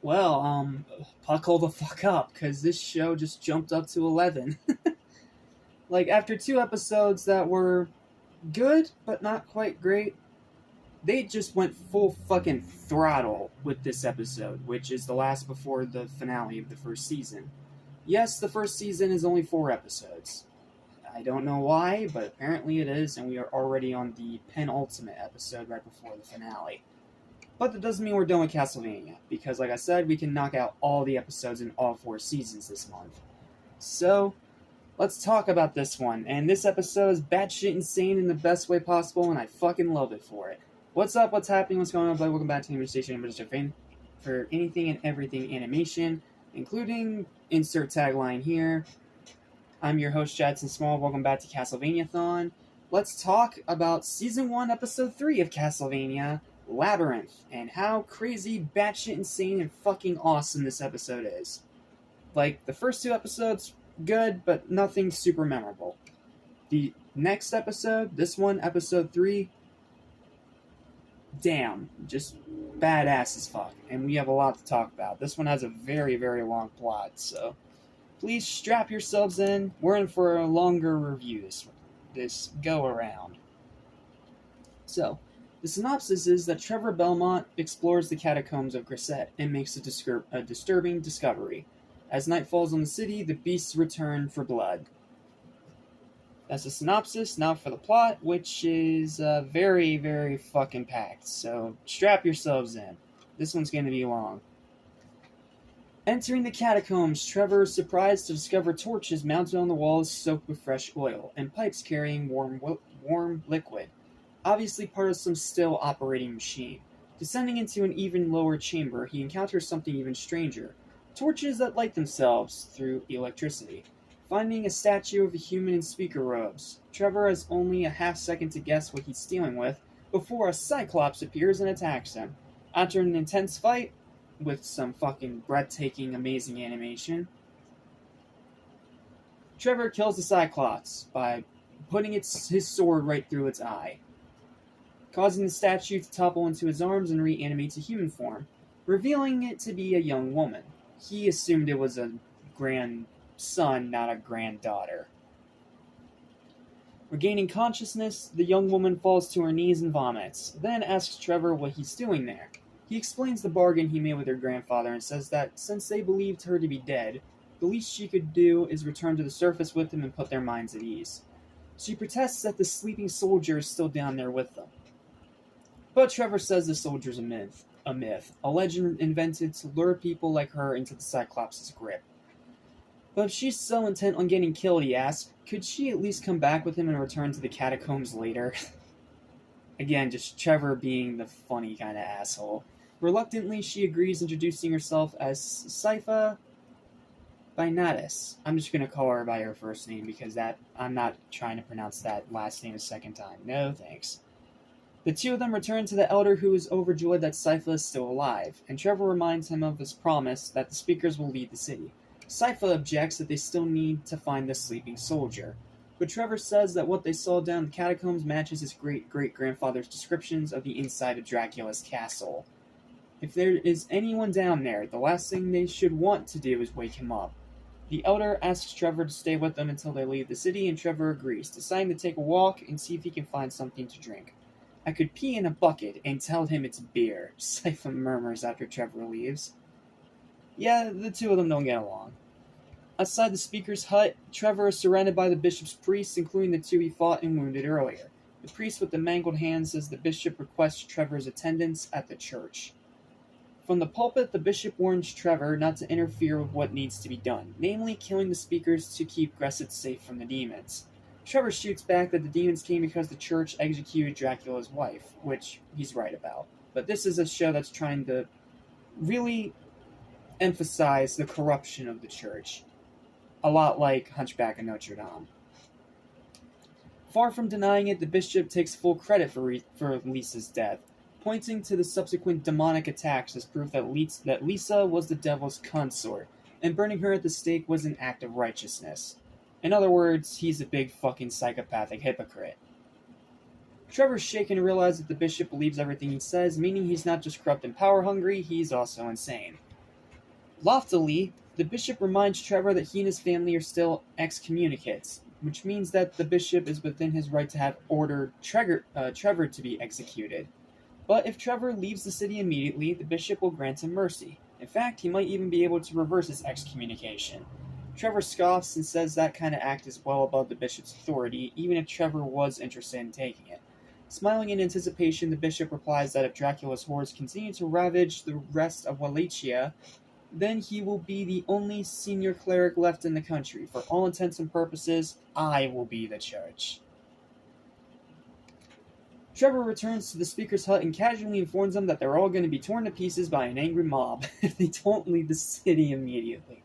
Buckle the fuck up, because this show just jumped up to 11. Like, after two episodes that were good, but not quite great, they just went full fucking throttle with this episode, which is the last before the finale of the first season. Yes, the first season is only 4 episodes. I don't know why, but apparently it is, and we are already on the penultimate episode right before the finale. But that doesn't mean we're done with Castlevania, because like I said, we can knock out all the episodes in all 4 seasons this month. So, let's talk about this one, and this episode is batshit insane in the best way possible, and I fucking love it for it. What's up, what's happening, what's going on, everybody? Welcome back to Animation Station, I'm Mr. Fane, for anything and everything animation, including insert tagline here. I'm your host, Jadson Small, welcome back to Castlevania-Thon. Let's talk about Season 1, Episode 3 of Castlevania, Labyrinth, and how crazy, batshit insane, and fucking awesome this episode is. Like, the first 2 episodes, good, but nothing super memorable. The next episode, this one, Episode 3, damn, just badass as fuck, and we have a lot to talk about. This one has a very, very long plot, so please strap yourselves in. We're in for a longer review this go-around. So, the synopsis is that Trevor Belmont explores the catacombs of Grisette and makes a disturbing discovery. As night falls on the city, the beasts return for blood. That's the synopsis. Now for the plot, which is very, very fucking packed. So strap yourselves in. This one's going to be long. Entering the catacombs, Trevor is surprised to discover torches mounted on the walls soaked with fresh oil, and pipes carrying warm liquid. Obviously part of some still operating machine. Descending into an even lower chamber, he encounters something even stranger. Torches that light themselves through electricity. Finding a statue of a human in speaker robes, Trevor has only a half second to guess what he's dealing with before a Cyclops appears and attacks him. After an intense fight, with some fucking breathtaking, amazing animation, Trevor kills the Cyclops by putting his sword right through its eye, causing the statue to topple into his arms and reanimate to human form, revealing it to be a young woman. He assumed it was a grandson, not a granddaughter. Regaining consciousness, the young woman falls to her knees and vomits, then asks Trevor what he's doing there. He explains the bargain he made with her grandfather and says that since they believed her to be dead, the least she could do is return to the surface with him and put their minds at ease. She protests that the sleeping soldier is still down there with them. But Trevor says the soldier's a myth, a legend invented to lure people like her into the Cyclops' grip. But if she's so intent on getting killed, he asks, could she at least come back with him and return to the catacombs later? Again, just Trevor being the funny kind of asshole. Reluctantly, she agrees, introducing herself as Sypha Binatus. I'm just going to call her by her first name because I'm not trying to pronounce that last name a second time. No, thanks. The two of them return to the Elder, who is overjoyed that Sypha is still alive, and Trevor reminds him of his promise that the speakers will lead the city. Sypha objects that they still need to find the sleeping soldier, but Trevor says that what they saw down the catacombs matches his great-great-grandfather's descriptions of the inside of Dracula's castle. If there is anyone down there, the last thing they should want to do is wake him up. The Elder asks Trevor to stay with them until they leave the city, and Trevor agrees, deciding to take a walk and see if he can find something to drink. I could pee in a bucket and tell him it's beer, Sypha murmurs after Trevor leaves. Yeah, the two of them don't get along. Outside the speaker's hut, Trevor is surrounded by the bishop's priests, including the 2 he fought and wounded earlier. The priest with the mangled hand says the bishop requests Trevor's attendance at the church. From the pulpit, the bishop warns Trevor not to interfere with what needs to be done, namely killing the speakers to keep Grisette safe from the demons. Trevor shoots back that the demons came because the church executed Dracula's wife, which he's right about. But this is a show that's trying to really emphasize the corruption of the church. A lot like Hunchback of Notre Dame. Far from denying it, the bishop takes full credit for Lisa's death, pointing to the subsequent demonic attacks as proof that Lisa was the devil's consort, and burning her at the stake was an act of righteousness. In other words, he's a big fucking psychopathic hypocrite. Trevor's shaken to realize that the bishop believes everything he says, meaning he's not just corrupt and power-hungry, he's also insane. Loftily, the bishop reminds Trevor that he and his family are still excommunicates, which means that the bishop is within his right to have ordered Trevor to be executed. But if Trevor leaves the city immediately, the bishop will grant him mercy. In fact, he might even be able to reverse his excommunication. Trevor scoffs and says that kind of act is well above the bishop's authority, even if Trevor was interested in taking it. Smiling in anticipation, the bishop replies that if Dracula's hordes continue to ravage the rest of Wallachia, then he will be the only senior cleric left in the country. For all intents and purposes, I will be the church. Trevor returns to the speaker's hut and casually informs them that they're all going to be torn to pieces by an angry mob if they don't leave the city immediately.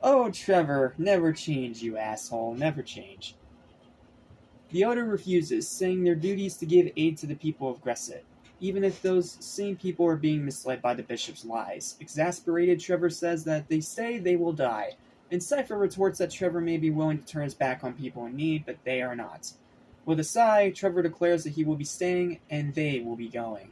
Oh, Trevor, never change, you asshole, never change. The Elder refuses, saying their duty is to give aid to the people of Gresset, even if those same people are being misled by the bishop's lies. Exasperated, Trevor says that they say they will die, and Cypher retorts that Trevor may be willing to turn his back on people in need, but they are not. With a sigh, Trevor declares that he will be staying, and they will be going.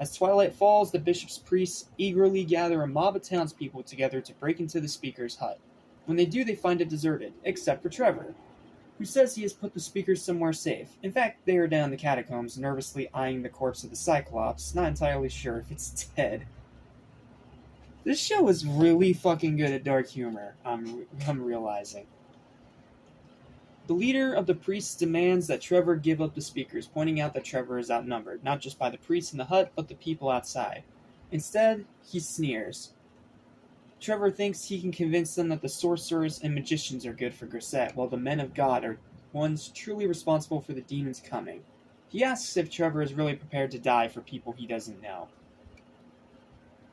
As twilight falls, the bishop's priests eagerly gather a mob of townspeople together to break into the speaker's hut. When they do, they find it deserted, except for Trevor, who says he has put the speaker somewhere safe. In fact, they are down the catacombs, nervously eyeing the corpse of the Cyclops, not entirely sure if it's dead. This show is really fucking good at dark humor, I'm realizing. The leader of the priests demands that Trevor give up the speakers, pointing out that Trevor is outnumbered, not just by the priests in the hut, but the people outside. Instead, he sneers. Trevor thinks he can convince them that the sorcerers and magicians are good for Gresset, while the men of God are ones truly responsible for the demons coming. He asks if Trevor is really prepared to die for people he doesn't know.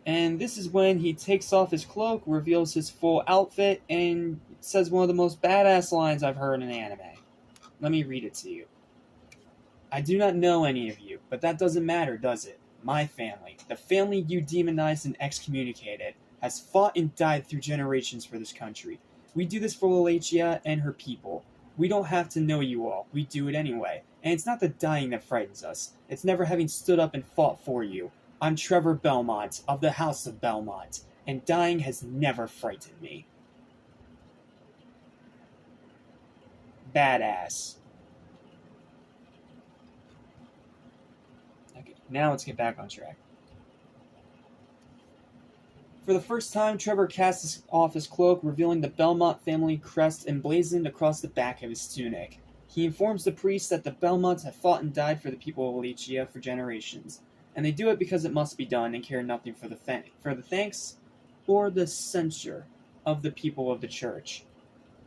And this is when he takes off his cloak, reveals his full outfit, and says one of the most badass lines I've heard in anime. Let me read it to you. I do not know any of you, but that doesn't matter, does it? My family, the family you demonized and excommunicated, has fought and died through generations for this country. We do this for Wallachia and her people. We don't have to know you all. We do it anyway. And it's not the dying that frightens us. It's never having stood up and fought for you. I'm Trevor Belmont, of the House of Belmont, and dying has never frightened me. Badass. Okay, now let's get back on track. For the first time, Trevor casts off his cloak, revealing the Belmont family crest emblazoned across the back of his tunic. He informs the priests that the Belmonts have fought and died for the people of Wallachia for generations, and they do it because it must be done and care nothing for the thanks or the censure of the people of the church.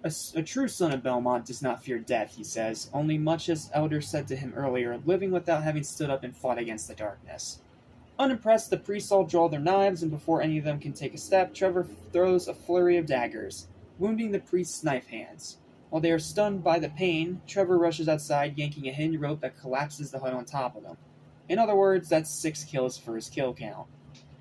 A true son of Belmont does not fear death, he says, only much as Elder said to him earlier, living without having stood up and fought against the darkness. Unimpressed, the priests all draw their knives, and before any of them can take a step, Trevor throws a flurry of daggers, wounding the priest's knife hands. While they are stunned by the pain, Trevor rushes outside, yanking a hinge rope that collapses the hut on top of them. In other words, that's 6 kills for his kill count.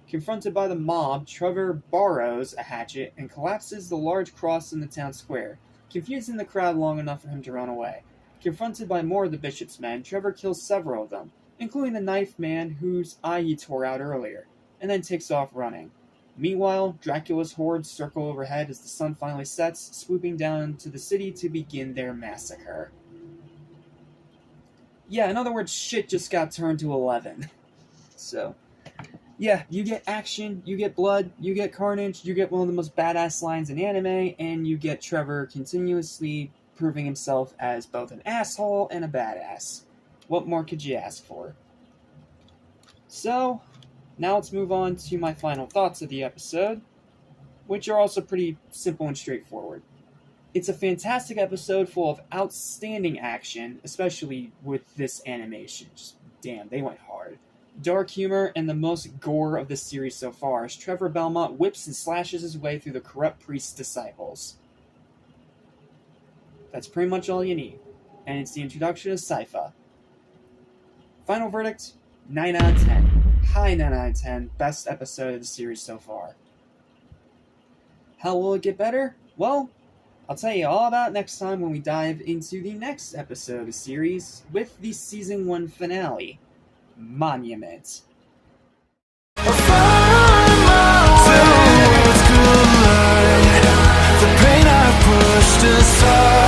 Confronted by the mob, Trevor borrows a hatchet and collapses the large cross in the town square, confusing the crowd long enough for him to run away. Confronted by more of the bishop's men, Trevor kills several of them, including the knife man whose eye he tore out earlier, and then takes off running. Meanwhile, Dracula's hordes circle overhead as the sun finally sets, swooping down into the city to begin their massacre. Yeah, in other words, shit just got turned to 11. So, yeah, you get action, you get blood, you get carnage, you get one of the most badass lines in anime, and you get Trevor continuously proving himself as both an asshole and a badass. What more could you ask for? So, now let's move on to my final thoughts of the episode, which are also pretty simple and straightforward. It's a fantastic episode full of outstanding action, especially with this animation. Just, damn, they went hard. Dark humor, and the most gore of the series so far, as Trevor Belmont whips and slashes his way through the corrupt priest's disciples. That's pretty much all you need. And it's the introduction of Sypha. Final verdict, 9 out of 10. High 9 out of 10. Best episode of the series so far. How will it get better? Well, I'll tell you all about it next time when we dive into the next episode of the series with the Season 1 finale, Monument. pushed aside.